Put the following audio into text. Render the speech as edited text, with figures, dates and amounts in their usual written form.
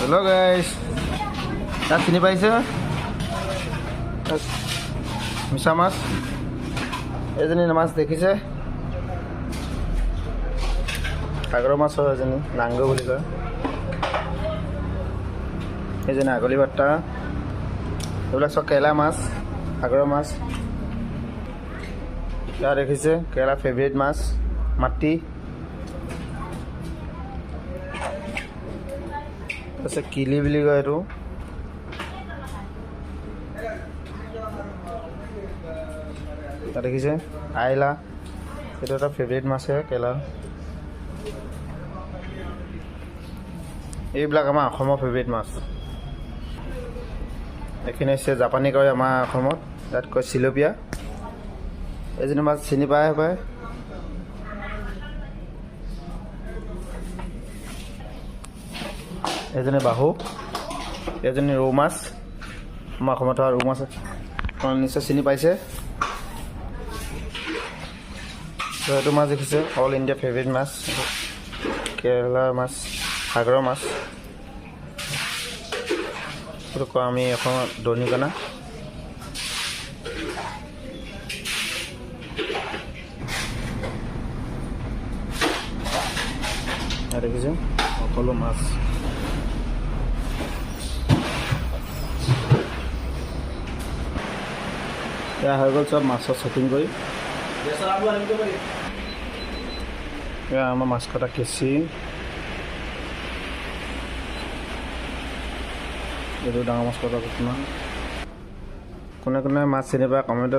Hello' গাইছ, তাত চিনি পাইছে মিছা মাছ? এজনী মাছ দেখিছে? সাগৰৰ মাছ হয় এজনী, নাংগ বুলি কয়। এইজনী আগলি বাৰ্তা। এইবিলাক চব কেৰেলা মাছ, সাগৰৰ মাছ। এয়া দেখিছে কেৰেলা ফেভৰেট মাছ, মাটি। তাৰপিছত কিলি বুলি কয় এইটো। দেখিছে আইলা, এইটো এটা ফেভৰেট মাছে কেৰেলাৰ। এইবিলাক আমাৰ অসমৰ ফেভৰেট মাছ। এইখিনি হৈছে জাপানী কয় আমাৰ অসমত, তাত কয় চিলপীয়া। এইজনী মাছ চিনি পায় হপায়। এজনী বাহু, এজনী ৰৌ মাছ। আমাৰ অসমত ৰৌ মাছ নিশ্চয় চিনি পাইছে। এইটো মাছ দেখিছে অল ইণ্ডিয়া ফেভৰেট মাছ, কেৰেলাৰ মাছ, সাগৰৰ মাছ। এইটো কওঁ আমি অসমত দৰিকণা। দেখিছে সকলো মাছ। এয়া হৈ গ'ল চব মাছৰ শ্বপিং কৰি। এয়া আমাৰ মাছ কটা কেঁচি, এইটো ডাঙৰ মাছ কটা কিছুমান। কোনে কোনে মাছ চিনি পায় কমেণ্টত